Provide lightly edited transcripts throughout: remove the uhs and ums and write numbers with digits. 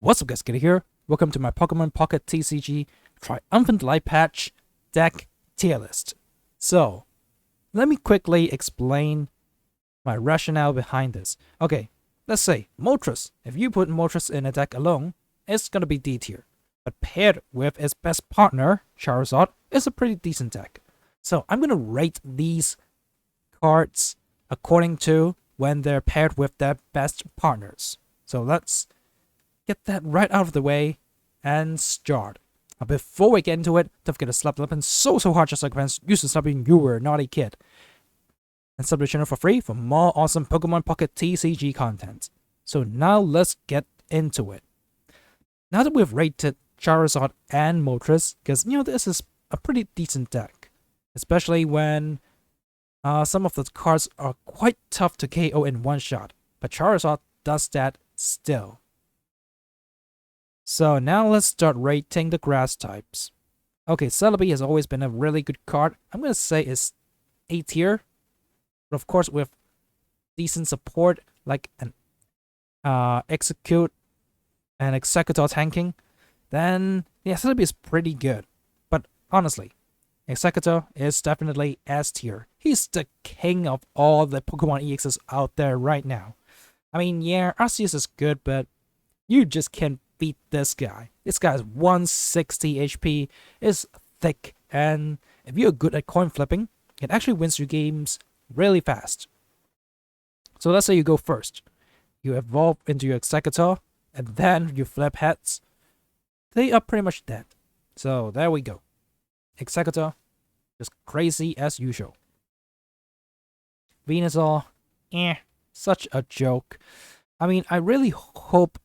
What's up guys, Kitty here. Welcome to my Pokemon Pocket TCG Triumphant Light patch deck tier list. So, let me quickly explain my rationale behind this. Okay, let's say Moltres. If you put Moltres in a deck alone, it's gonna be D tier. But paired with its best partner, Charizard, it's a pretty decent deck. So I'm gonna rate these cards according to when they're paired with their best partners. So let's get that right out of the way and start. Now before we get into it, don't forget to slap the button so hard just like fans used to stop being you were a naughty kid. And sub the channel for free for more awesome Pokemon Pocket TCG content. So now let's get into it. Now that we've rated Charizard and Moltres, because this is a pretty decent deck. Especially when some of the cards are quite tough to KO in one shot. But Charizard does that still. So now let's start rating the grass types. Okay, Celebi has always been a really good card. I'm going to say it's A tier. But of course with decent support like an Execute and Executor tanking, then yeah, Celebi is pretty good. But honestly, Executor is definitely S tier. He's the king of all the Pokemon EXs out there right now. I mean, yeah, Arceus is good, but you just can't beat this guy. This guy's 160 HP, is thick, and if you're good at coin flipping, it actually wins you games really fast. So let's say you go first. You evolve into your Executor, and then you flip heads. They are pretty much dead. So there we go. Executor, just crazy as usual. Venusaur, such a joke. I mean, I really hope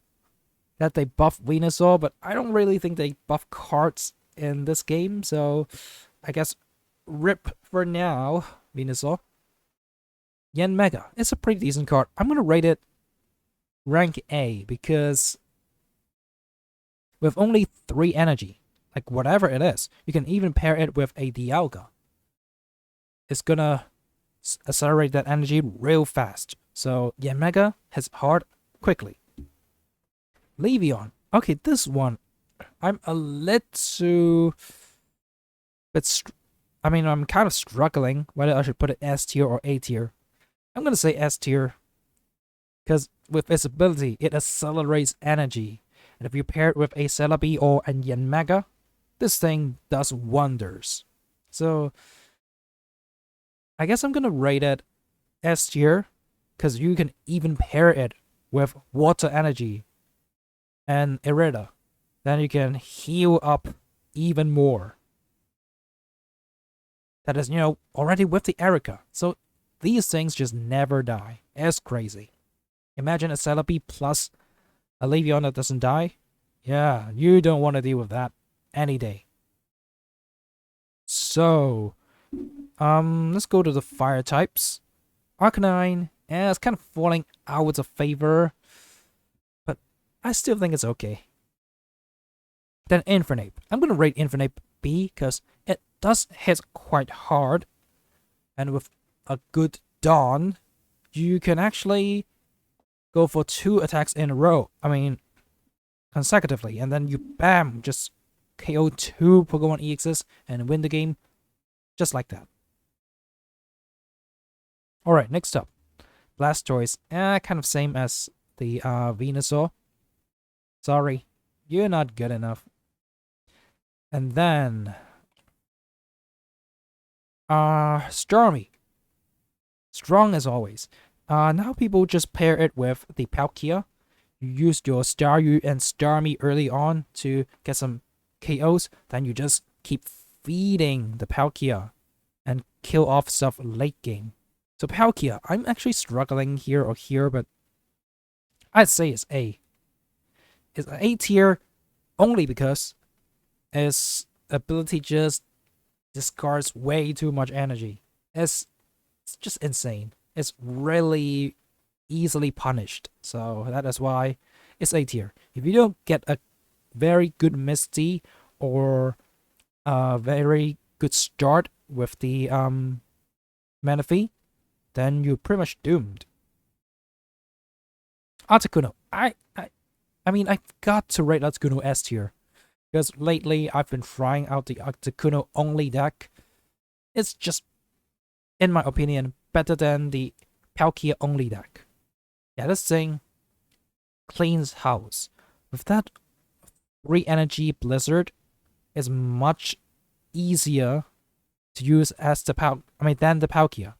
that they buff Venusaur, but I don't really think they buff cards in this game, so I guess rip for now, Venusaur. Yanmega, it's a pretty decent card. I'm gonna rate it rank A because with only 3 energy, like whatever it is, you can even pair it with a Dialga. It's gonna accelerate that energy real fast. So Yanmega hits hard quickly. Leafeon. Okay, this one, I'm a little bit. I'm kind of struggling whether I should put it S tier or A tier. I'm gonna say S tier because with its ability, it accelerates energy, and if you pair it with a Celebi or a Yanmega, this thing does wonders. So I guess I'm gonna rate it S tier because you can even pair it with water energy and Irida. Then you can heal up even more. That is, already with the Erica. So these things just never die. It's crazy. Imagine a Celebi plus a Leafeon that doesn't die. Yeah, you don't want to deal with that any day. So, let's go to the fire types. Arcanine, it's kind of falling out of favor, but I still think it's okay. Then Infernape. I'm going to rate Infernape B because it does hit quite hard. And with a good Dawn, you can actually go for 2 attacks in a row. Consecutively. And then you, bam, just KO 2 Pokemon EXs and win the game just like that. Alright, next up. Blastoise. Kind of same as the Venusaur. Sorry, you're not good enough. And then Starmie. Strong as always. Now people just pair it with the Palkia. You use your Staryu and Starmie early on to get some KOs. Then you just keep feeding the Palkia and kill off stuff late game. So Palkia, I'm actually struggling here or here, but I'd say it's A. It's an A tier only because its ability just discards way too much energy. It's just insane. It's really easily punished. So that is why it's A tier. If you don't get a very good Misty or a very good start with the Manaphy, then you're pretty much doomed. Articuno. I mean, I've got to rate Articuno S tier. Because lately, I've been trying out the Articuno only deck. It's just, in my opinion, better than the Palkia only deck. Yeah, this thing cleans house. With that 3 energy Blizzard is much easier to use as than the Palkia.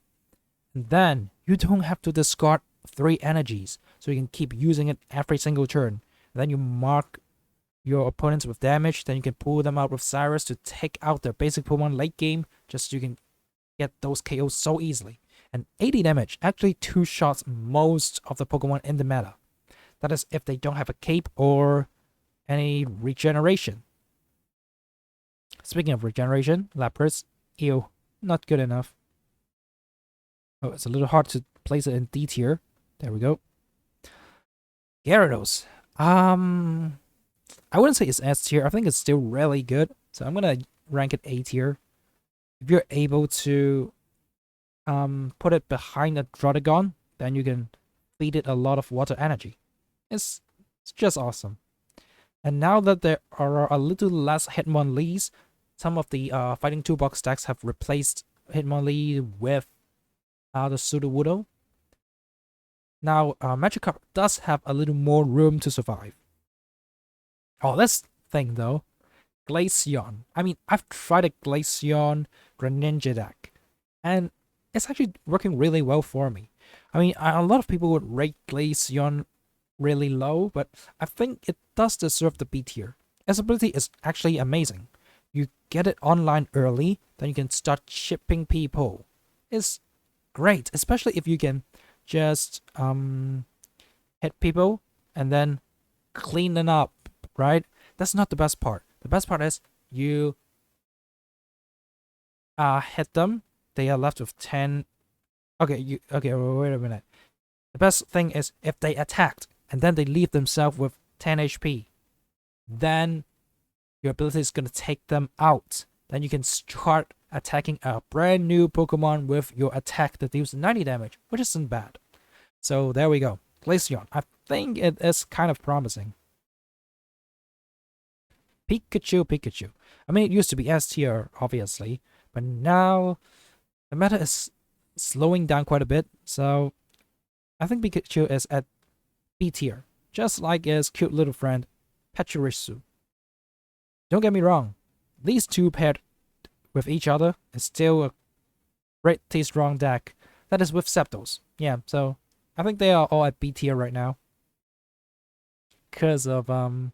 And then you don't have to discard 3 energies, so you can keep using it every single turn. And then you mark your opponents with damage, then you can pull them out with Cyrus to take out their basic Pokemon late game, just so you can get those KOs so easily. And 80 damage actually 2-shots most of the Pokemon in the meta. That is if they don't have a cape or any regeneration. Speaking of regeneration, Lapras, ew, not good enough. Oh, it's a little hard to place it in D tier. There we go. Gyarados. I wouldn't say it's S tier. I think it's still really good. So I'm gonna rank it A tier. If you're able to put it behind a Drotagon, then you can feed it a lot of water energy. It's just awesome. And now that there are a little less Hitmonlees, some of the Fighting Toolbox decks have replaced Hitmonlee with the Sudowoodo. Now, Magikarp does have a little more room to survive. Oh, this thing though, Glaceon. I mean, I've tried a Glaceon Greninja deck, and it's actually working really well for me. I mean, a lot of people would rate Glaceon really low, but I think it does deserve the B tier. Its ability is actually amazing. You get it online early, then you can start shipping people. It's great, especially if you can just hit people and then clean them up, right? That's not the best part. The best part is you hit them, they are left with 10. Okay, wait a minute. The best thing is if they attacked and then they leave themselves with 10 HP, then your ability is going to take them out. Then you can start attacking a brand new Pokemon with your attack that deals 90 damage, which isn't bad. So there we go. Glaceon. I think it is kind of promising. Pikachu. I mean, it used to be S tier, obviously, but now the meta is slowing down quite a bit, so I think Pikachu is at B tier, just like his cute little friend, Pachirisu. Don't get me wrong, these two paired with each other is still a pretty strong deck. That is with Zapdos. Yeah, so I think they are all at B tier right now. Because of the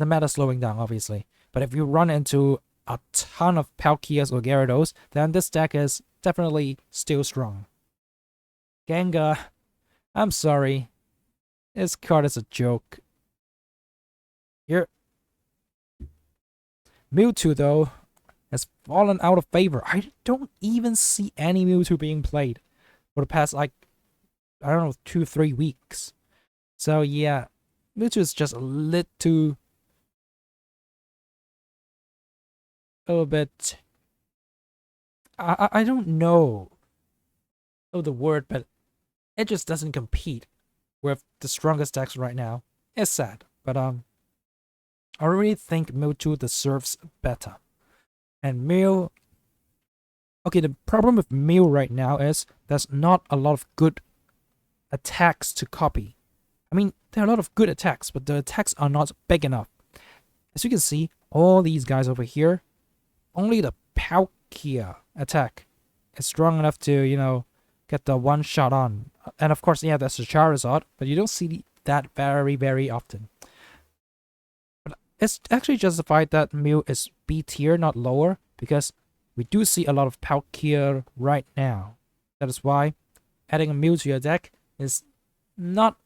meta slowing down, obviously. But if you run into a ton of Palkias or Gyarados, then this deck is definitely still strong. Gengar, I'm sorry. This card is a joke. Here. Mewtwo, though, has fallen out of favor. I don't even see any Mewtwo being played for the past, like, I don't know, 2-3 weeks. So, yeah, Mewtwo is just a little bit... I don't know the word, but it just doesn't compete with the strongest decks right now. It's sad, but I really think Mewtwo deserves better. And Mew... Okay, the problem with Mew right now is there's not a lot of good attacks to copy. I mean, there are a lot of good attacks, but the attacks are not big enough. As you can see, all these guys over here, only the Palkia attack is strong enough to, you know, get the one shot on. And of course, yeah, that's a Charizard, but you don't see that very, very often. But it's actually justified that Mew is B tier, not lower, because we do see a lot of Palkia right now. That is why adding a Mew to your deck is not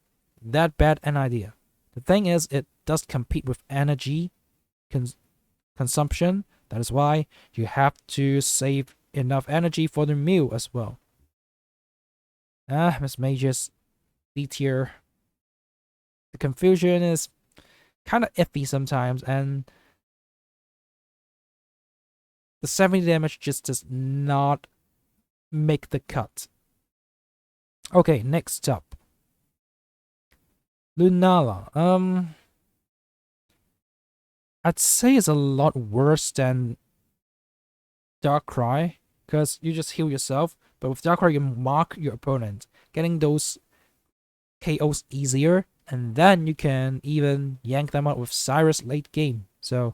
that bad an idea. The thing is, it does compete with energy consumption. That is why you have to save enough energy for the Mew as well. Miss Magus, B tier. The confusion is kind of iffy sometimes, and the 70 damage just does not make the cut. Okay, next up. Lunala. I'd say it's a lot worse than Darkrai, because you just heal yourself. But with Darkrai, you mark your opponent, getting those KOs easier, and then you can even yank them out with Cyrus late game. So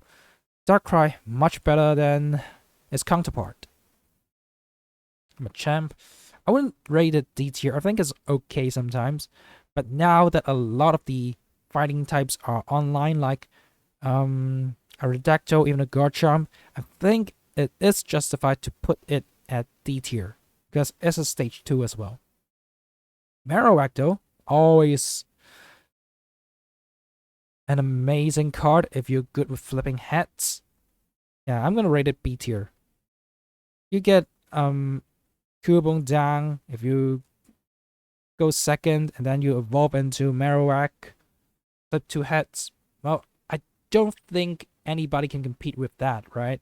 Darkrai much better than its counterpart. I'm a champ. I wouldn't rate it D tier. I think it's okay sometimes, but now that a lot of the fighting types are online, like a Redacto, even a Garchomp, I think it is justified to put it at D tier because it's a stage 2 as well. Marowak though, always an amazing card if you're good with flipping hats. Yeah, I'm gonna rate it B tier. You get Kubong Dang if you go second and then you evolve into Marowak, flip 2 hats. Well, I don't think anybody can compete with that, right?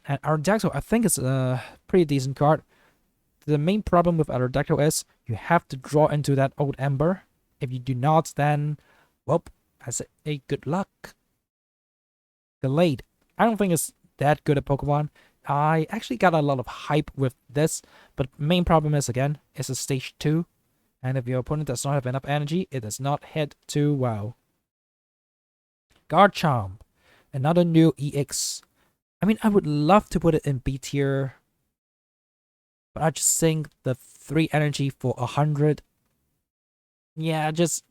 And Aerodactyl, I think it's a pretty decent card. The main problem with Aerodactyl is you have to draw into that old Ember. If you do not, then, well, I say good luck. Delayed. I don't think it's that good at Pokemon. I actually got a lot of hype with this, but main problem is, again, it's a stage 2. And if your opponent does not have enough energy, it does not hit too well. Garchomp. Another new EX. I mean, I would love to put it in B tier, but I just think the 3 energy for 100, yeah, just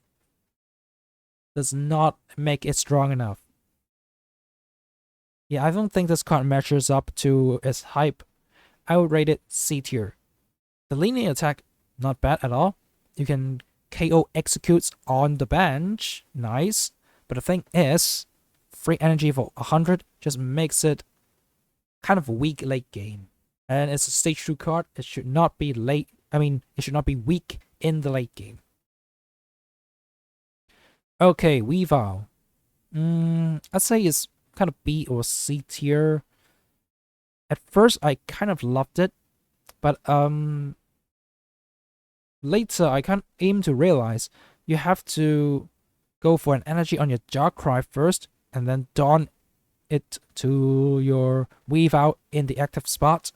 does not make it strong enough. Yeah, I don't think this card measures up to its hype. I would rate it C tier. The linear attack, not bad at all. You can KO executes on the bench, nice. But the thing is, 3 energy for 100 just makes it kind of weak late game. And it's a stage 2 card. It should not be late. I mean, it should not be weak in the late game. Okay, Weavile. I'd say it's kind of B or C tier. At first, I kind of loved it, but later I kind of aim to realize you have to go for an energy on your Darkrai first, and then dawn it to your Weavile in the active spot.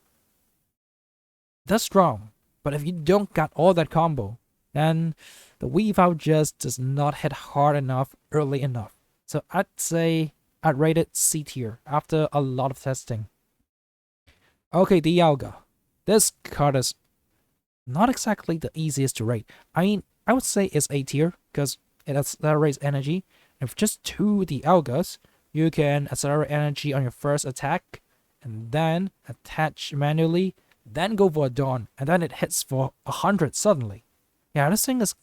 That's strong, but if you don't got all that combo, then the Weavile just does not hit hard enough early enough. So I'd say I'd rate it C tier after a lot of testing. Okay, Dialga. This card is not exactly the easiest to rate. I mean, I would say it's A tier because it accelerates energy. And with just 2 Dialgas, you can accelerate energy on your first attack and then attach manually, then go for a Dawn, and then it hits for 100 suddenly. Yeah, this thing is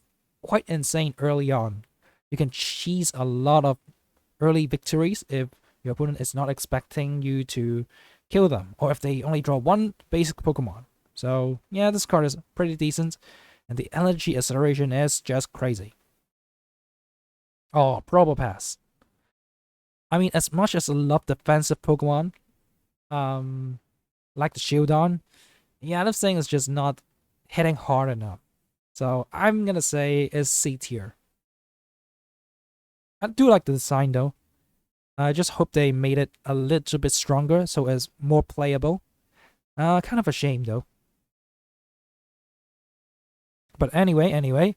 quite insane early on. You can cheese a lot of early victories if your opponent is not expecting you to kill them, or if they only draw 1 basic Pokemon. So yeah, this card is pretty decent, and the energy acceleration is just crazy. Oh, Probopass. I mean, as much as I love defensive Pokemon, like the Shieldon, yeah, this thing is just not hitting hard enough. So I'm gonna say it's C tier. I do like the design though. I just hope they made it a little bit stronger so it's more playable. Kind of a shame though. But anyway,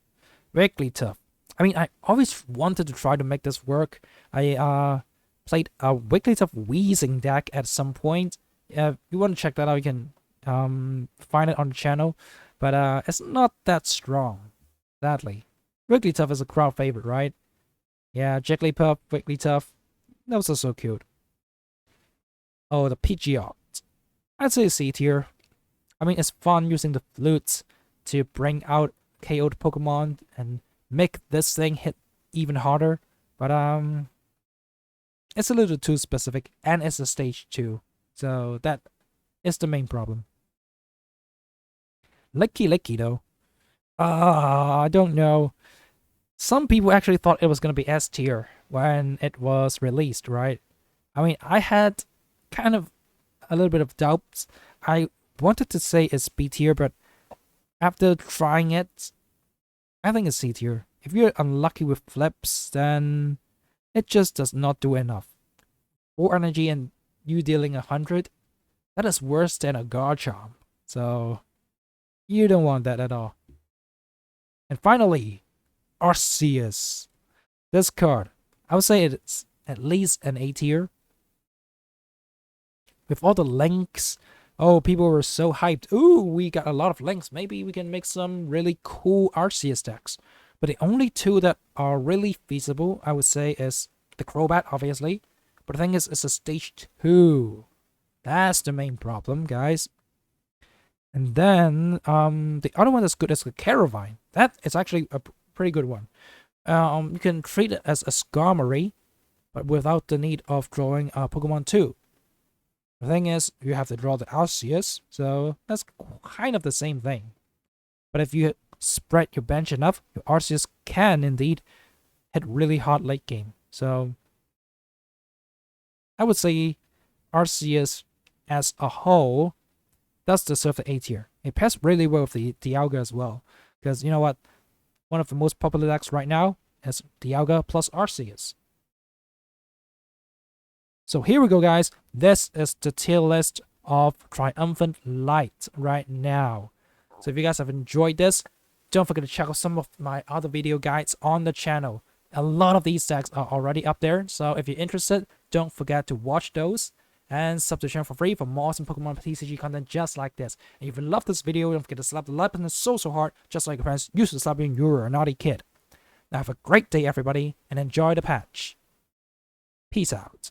Wigglytuff. I mean, I always wanted to try to make this work. I played a Wigglytuff Weezing deck at some point. If you want to check that out, you can find it on the channel. But it's not that strong, sadly. Wigglytuff is a crowd favorite, right? Yeah, Jigglypuff, Wigglytuff. Those are so cute. Oh, the Pidgeot. I'd say C tier. I mean, it's fun using the flutes to bring out KO'd Pokemon and make this thing hit even harder. But it's a little too specific, and it's a stage 2. So that is the main problem. Licky though. I don't know. Some people actually thought it was going to be S tier when it was released, right? I mean, I had kind of a little bit of doubts. I wanted to say it's B tier, but after trying it, I think it's C tier. if you're unlucky with flips, then it just does not do enough. 4 energy and you dealing 100, that is worse than a Garchomp. So you don't want that at all. And finally, Arceus. This card, I would say it's at least an A tier. With all the links, oh, people were so hyped. Ooh, we got a lot of links. Maybe we can make some really cool Arceus decks. But the only two that are really feasible, I would say, is the Crobat, obviously. But the thing is, it's a stage 2. That's the main problem, guys. And then, the other one that's good is the Caravine. That is actually a pretty good one. You can treat it as a Skarmory, but without the need of drawing a Pokemon 2. The thing is, you have to draw the Arceus, so that's kind of the same thing. But if you spread your bench enough, your Arceus can indeed hit really hard late game. So I would say Arceus as a whole does deserve the A tier. It pairs really well with the Dialga as well. Because you know what? One of the most popular decks right now is Dialga plus Arceus. So here we go, guys. This is the tier list of Triumphant Light right now. So if you guys have enjoyed this, don't forget to check out some of my other video guides on the channel. A lot of these decks are already up there, so if you're interested, don't forget to watch those. And sub to the channel for free for more awesome Pokemon TCG content just like this. And if you love this video, don't forget to slap the like button so hard, just like your parents used to slap you when you were a naughty kid. Now have a great day, everybody, and enjoy the patch. Peace out.